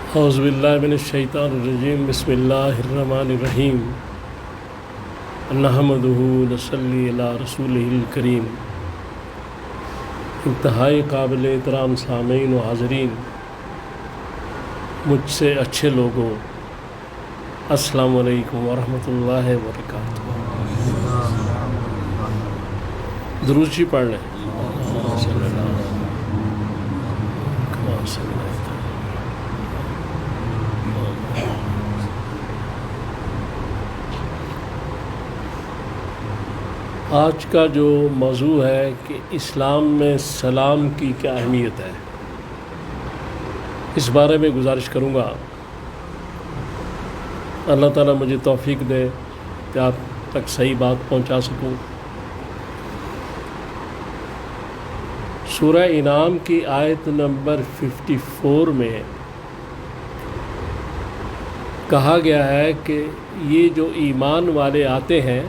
اعوذ باللہ من الشیطان الرجیم بسم اللہ الرحمن الرحیم نحمدہ نصلی علی رسولہ الکریم۔ انتہائی قابل احترام سامعین و حاضرین، مجھ سے اچھے لوگوں، السلام علیکم ورحمۃ اللہ وبرکاتہ۔ درود شریف پڑھ لیں۔ آج کا جو موضوع ہے کہ اسلام میں سلام کی کیا اہمیت ہے، اس بارے میں گزارش کروں گا۔ اللہ تعالیٰ مجھے توفیق دے کہ آپ تک صحیح بات پہنچا سکوں۔ سورہ انعام کی آیت نمبر 54 میں کہا گیا ہے کہ یہ جو ایمان والے آتے ہیں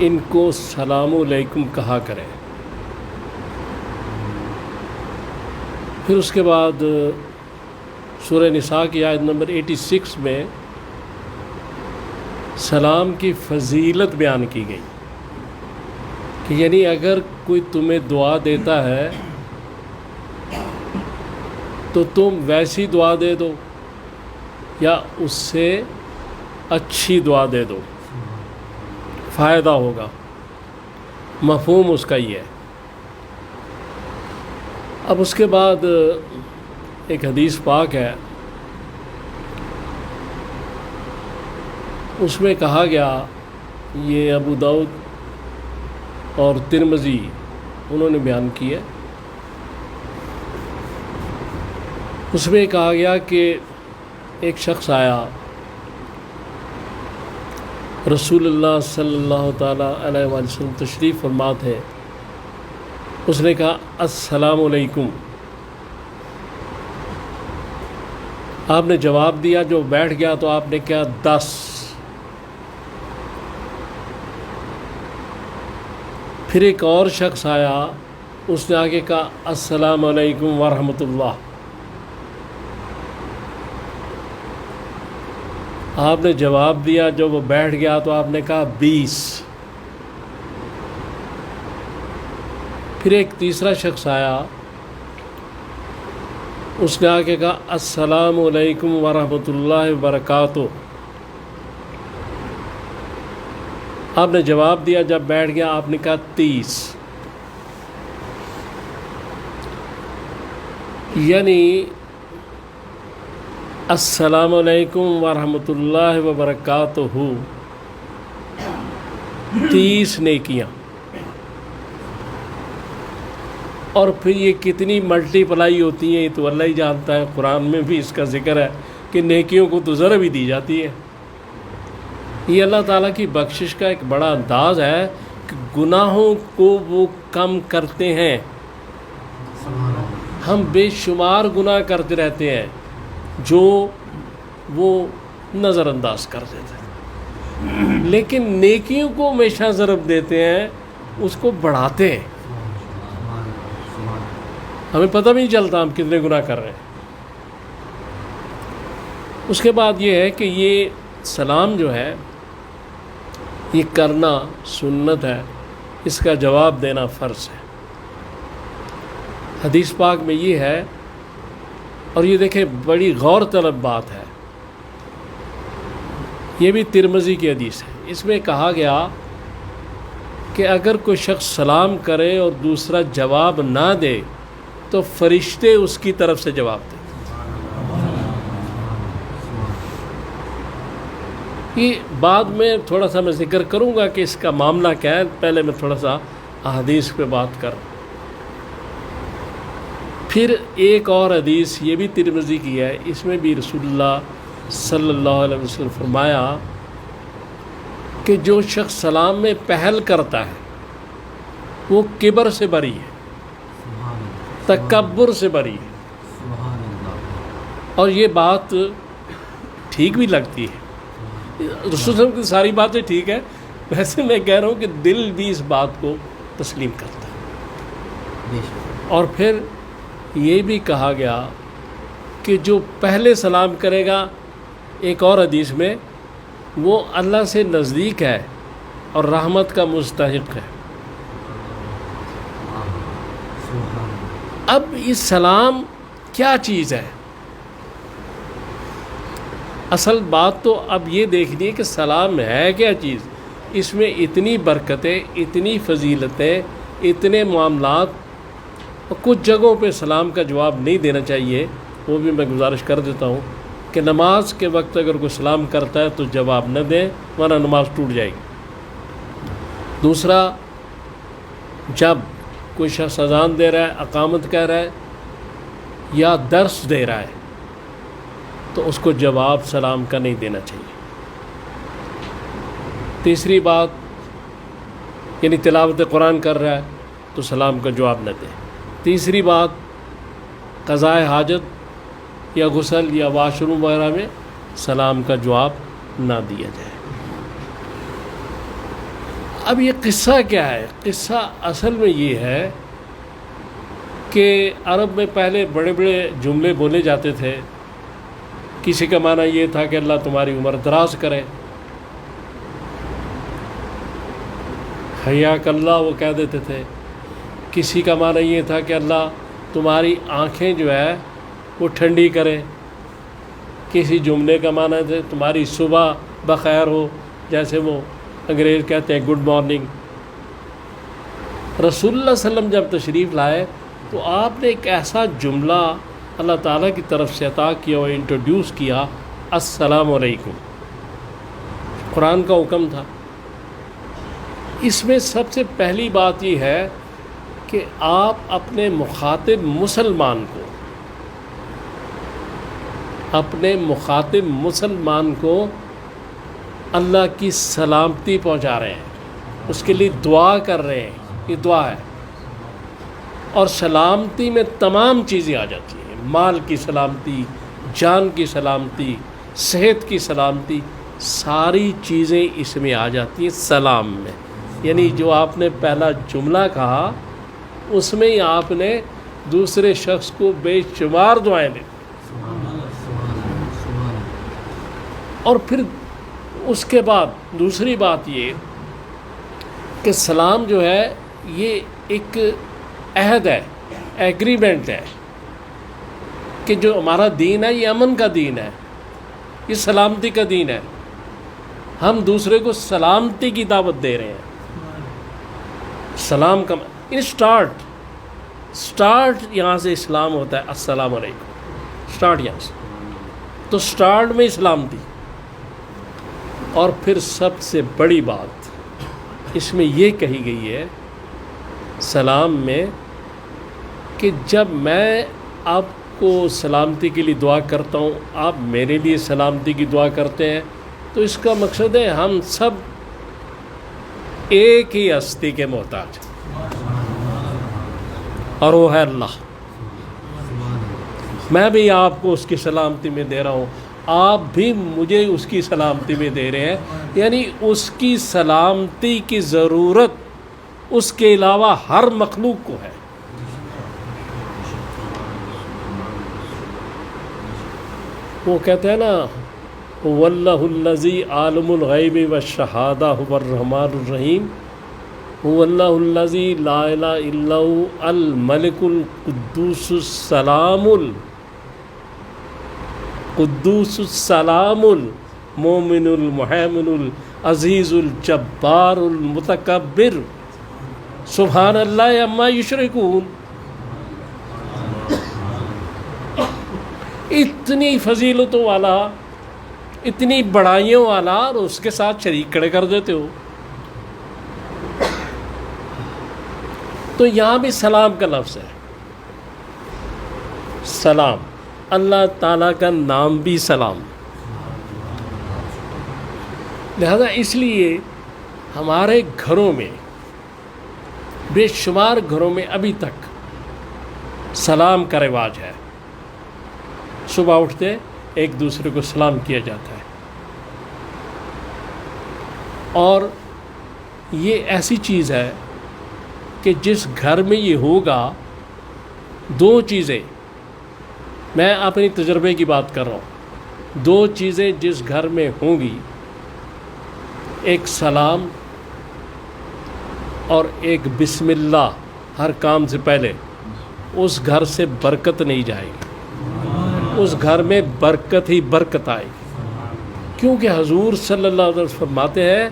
ان کو سلام علیکم کہا کریں۔ پھر اس کے بعد سورہ نساء کی آیت نمبر 86 میں سلام کی فضیلت بیان کی گئی کہ یعنی اگر کوئی تمہیں دعا دیتا ہے تو تم ویسی دعا دے دو یا اس سے اچھی دعا دے دو، فائدہ ہوگا۔ مفہوم اس کا یہ ہے۔ اب اس کے بعد ایک حدیث پاک ہے، اس میں کہا گیا، یہ ابو داؤد اور ترمذی انہوں نے بیان کی ہے، اس میں کہا گیا کہ ایک شخص آیا، رسول اللہ صلی اللہ تعالیٰ علیہ وآلہ وسلم تشریف فرما تھے، اس نے کہا السلام علیکم۔ آپ نے جواب دیا، جو بیٹھ گیا تو آپ نے کہا 10۔ پھر ایک اور شخص آیا، اس نے آگے کہا السلام علیکم ورحمۃ اللہ۔ آپ نے جواب دیا، جو وہ بیٹھ گیا تو آپ نے کہا 20۔ پھر ایک تیسرا شخص آیا، اس نے آگے کہا السلام علیکم ورحمۃ اللہ وبرکاتہ۔ آپ نے جواب دیا، جب بیٹھ گیا آپ نے کہا 30۔ یعنی السلام علیکم ورحمۃ اللہ وبرکاتہ 30 نیکیاں، اور پھر یہ کتنی ملٹی پلائی ہوتی ہیں یہ تو اللہ ہی جانتا ہے۔ قرآن میں بھی اس کا ذکر ہے کہ نیکیوں کو تو ضرب ہی دی جاتی ہے۔ یہ اللہ تعالیٰ کی بخشش کا ایک بڑا انداز ہے کہ گناہوں کو وہ کم کرتے ہیں۔ ہم بے شمار گناہ کرتے رہتے ہیں جو وہ نظر انداز کر دیتے ہیں، لیکن نیکیوں کو ہمیشہ ضرب دیتے ہیں، اس کو بڑھاتے ہیں، ہمیں پتہ بھی نہیں چلتا ہم کتنے گناہ کر رہے ہیں۔ اس کے بعد یہ ہے کہ یہ سلام جو ہے یہ کرنا سنت ہے، اس کا جواب دینا فرض ہے۔ حدیث پاک میں یہ ہے، اور یہ دیکھیں بڑی غور طلب بات ہے، یہ بھی ترمذی کی حدیث ہے۔ اس میں کہا گیا کہ اگر کوئی شخص سلام کرے اور دوسرا جواب نہ دے تو فرشتے اس کی طرف سے جواب دیں۔ یہ بعد میں تھوڑا سا میں ذکر کروں گا کہ اس کا معاملہ کیا ہے، پہلے میں تھوڑا سا احادیث پہ بات کروں۔ پھر ایک اور حدیث یہ بھی ترمذی کی ہے، اس میں بھی رسول اللہ صلی اللہ علیہ وسلم فرمایا کہ جو شخص سلام میں پہل کرتا ہے وہ کبر سے بری ہے، تکبر سے بری ہے۔ اور یہ بات ٹھیک بھی لگتی ہے، رسول اللہ علیہ وسلم کی ساری باتیں ٹھیک ہے، ویسے میں کہہ رہا ہوں کہ دل بھی اس بات کو تسلیم کرتا ہے۔ اور پھر یہ بھی کہا گیا کہ جو پہلے سلام کرے گا، ایک اور حدیث میں، وہ اللہ سے نزدیک ہے اور رحمت کا مستحق ہے۔ اب اس سلام کیا چیز ہے؟ اصل بات تو اب یہ دیکھنی ہے کہ سلام ہے کیا چیز۔ اس میں اتنی برکتیں، اتنی فضیلتیں، اتنے معاملات، اور کچھ جگہوں پہ سلام کا جواب نہیں دینا چاہیے، وہ بھی میں گزارش کر دیتا ہوں کہ نماز کے وقت اگر کوئی سلام کرتا ہے تو جواب نہ دیں، ورنہ نماز ٹوٹ جائے گی۔ دوسرا، جب کوئی شخص اذان دے رہا ہے، اقامت کہہ رہا ہے یا درس دے رہا ہے تو اس کو جواب سلام کا نہیں دینا چاہیے۔ تیسری بات، یعنی تلاوت قرآن کر رہا ہے تو سلام کا جواب نہ دے۔ تیسری بات، قضاء حاجت یا غسل یا واش روم وغیرہ میں سلام کا جواب نہ دیا جائے۔ اب یہ قصہ کیا ہے؟ قصہ اصل میں یہ ہے کہ عرب میں پہلے بڑے بڑے جملے بولے جاتے تھے۔ کسی کا معنی یہ تھا کہ اللہ تمہاری عمر دراز کرے، حیاک اللہ وہ کہہ دیتے تھے۔ کسی کا معنی یہ تھا کہ اللہ تمہاری آنکھیں جو ہے وہ ٹھنڈی کرے۔ کسی جملے کا معنی تھا تمہاری صبح بخیر ہو، جیسے وہ انگریز کہتے ہیں گڈ مارننگ۔ رسول اللہ صلی اللہ علیہ وسلم جب تشریف لائے تو آپ نے ایک ایسا جملہ اللہ تعالیٰ کی طرف سے عطا کیا اور انٹروڈیوس کیا، السلام علیکم۔ قرآن کا حکم تھا۔ اس میں سب سے پہلی بات یہ ہے کہ آپ اپنے مخاطب مسلمان کو اللہ کی سلامتی پہنچا رہے ہیں، اس کے لیے دعا کر رہے ہیں، یہ دعا ہے۔ اور سلامتی میں تمام چیزیں آ جاتی ہیں، مال کی سلامتی، جان کی سلامتی، صحت کی سلامتی، ساری چیزیں اس میں آ جاتی ہیں سلام میں۔ یعنی جو آپ نے پہلا جملہ کہا اس میں ہی آپ نے دوسرے شخص کو بے شمار دعائیں دی۔ اور پھر اس کے بعد دوسری بات یہ کہ سلام جو ہے یہ ایک عہد ہے، ایگریمنٹ ہے کہ جو ہمارا دین ہے یہ امن کا دین ہے، یہ سلامتی کا دین ہے۔ ہم دوسرے کو سلامتی کی دعوت دے رہے ہیں۔ سلام کا سٹارٹ یہاں سے اسلام ہوتا ہے، السلام علیکم، سٹارٹ یہاں سے۔ تو سٹارٹ میں اسلام دی۔ اور پھر سب سے بڑی بات اس میں یہ کہی گئی ہے سلام میں کہ جب میں آپ کو سلامتی کے لیے دعا کرتا ہوں، آپ میرے لیے سلامتی کی دعا کرتے ہیں، تو اس کا مقصد ہے ہم سب ایک ہی ہستی کے محتاج ہیں، اور وہ ہے اللہ۔ میں بھی آپ کو اس کی سلامتی میں دے رہا ہوں، آپ بھی مجھے اس کی سلامتی میں دے رہے ہیں۔ یعنی اس کی سلامتی کی ضرورت اس کے علاوہ ہر مخلوق کو ہے۔ وہ کہتے ہیں نا واللہ الذی عالم الغیب والشہادہ هو الرحمن الرحیم، واللہ الذی لا الہ الا هو الملک القدوس السلام المؤمن المہیمن العزیز الجبار المتکبر، سبحان اللہ عما یشرکون۔ اتنی فضیلتوں والا، اتنی بڑائیوں والا، اور اس کے ساتھ شریک کھڑے کر دیتے ہو۔ تو یہاں بھی سلام کا لفظ ہے، سلام، اللہ تعالیٰ کا نام بھی سلام۔ لہذا اس لیے ہمارے گھروں میں، بے شمار گھروں میں ابھی تک سلام کا رواج ہے۔ صبح اٹھتے ایک دوسرے کو سلام کیا جاتا ہے، اور یہ ایسی چیز ہے کہ جس گھر میں یہ ہوگا، دو چیزیں میں اپنی تجربے کی بات کر رہا ہوں. 2 چیزیں جس گھر میں ہوں گی، ایک سلام اور ایک بسم اللہ ہر کام سے پہلے، اس گھر سے برکت نہیں جائے گی، اس گھر میں برکت ہی برکت آئے گی. کیونکہ حضور صلی اللہ علیہ وسلم فرماتے ہیں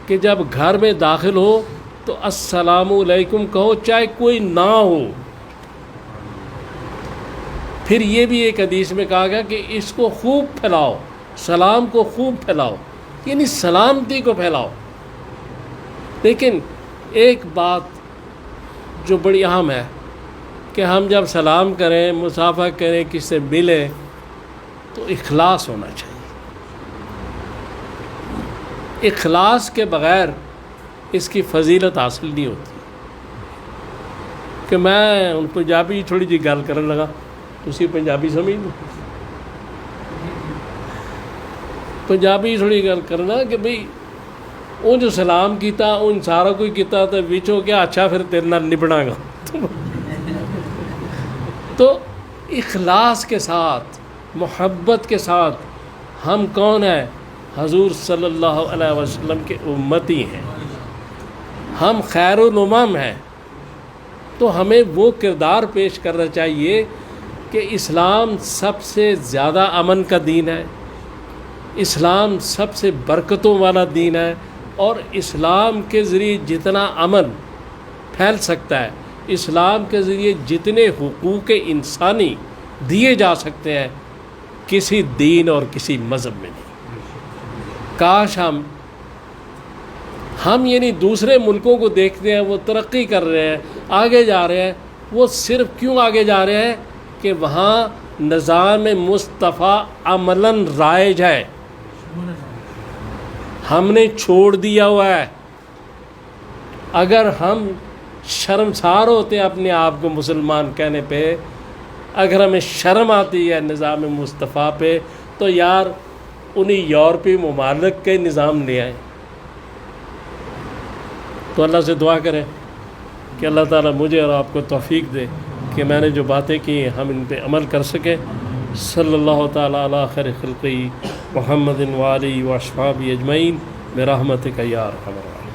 کہ جب گھر میں داخل ہو تو السلام علیکم کہو، چاہے کوئی نہ ہو. پھر یہ بھی ایک حدیث میں کہا گیا کہ اس کو خوب پھیلاؤ، سلام کو خوب پھیلاؤ، یعنی سلامتی کو پھیلاؤ. لیکن ایک بات جو بڑی اہم ہے کہ ہم جب سلام کریں، مصافحہ کریں، کسی سے ملیں تو اخلاص ہونا چاہیے. اخلاص کے بغیر اس کی فضیلت حاصل نہیں ہوتی. کہ میں ان پنجابی تھوڑی جی گل کرن لگا، تسی پنجابی سمجھ لو، پنجابی تھوڑی گل کرنا کہ بھئی وہ جو سلام کیتا ان سارا کوئی کیتا تو وچوں کیا اچھا پھر تیرے نال نبڑا گا. تو اخلاص کے ساتھ، محبت کے ساتھ، ہم کون ہیں؟ حضور صلی اللہ علیہ وسلم کے امتی ہیں، ہم خیر الامم ہیں. تو ہمیں وہ کردار پیش کرنا چاہیے کہ اسلام سب سے زیادہ امن کا دین ہے، اسلام سب سے برکتوں والا دین ہے، اور اسلام کے ذریعے جتنا امن پھیل سکتا ہے، اسلام کے ذریعے جتنے حقوق انسانی دیے جا سکتے ہیں، کسی دین اور کسی مذہب میں نہیں. کاش ہم یعنی دوسرے ملکوں کو دیکھتے ہیں، وہ ترقی کر رہے ہیں، آگے جا رہے ہیں. وہ صرف کیوں آگے جا رہے ہیں کہ وہاں نظام مصطفیٰ عملاً رائج ہے. ہم نے چھوڑ دیا ہوا ہے. اگر ہم شرمسار ہوتے ہیں اپنے آپ کو مسلمان کہنے پہ، اگر ہمیں شرم آتی ہے نظام مصطفیٰ پہ، تو یار انہی یورپی ممالک کے نظام لے آئیں. تو اللہ سے دعا کریں کہ اللہ تعالیٰ مجھے اور آپ کو توفیق دے کہ میں نے جو باتیں کی ہم ان پہ عمل کر سکیں. صلی اللہ تعالیٰ علی خیر خلقی محمد وآلہ واصحابہ اجمعین برحمتک یا ارحم الراحمین.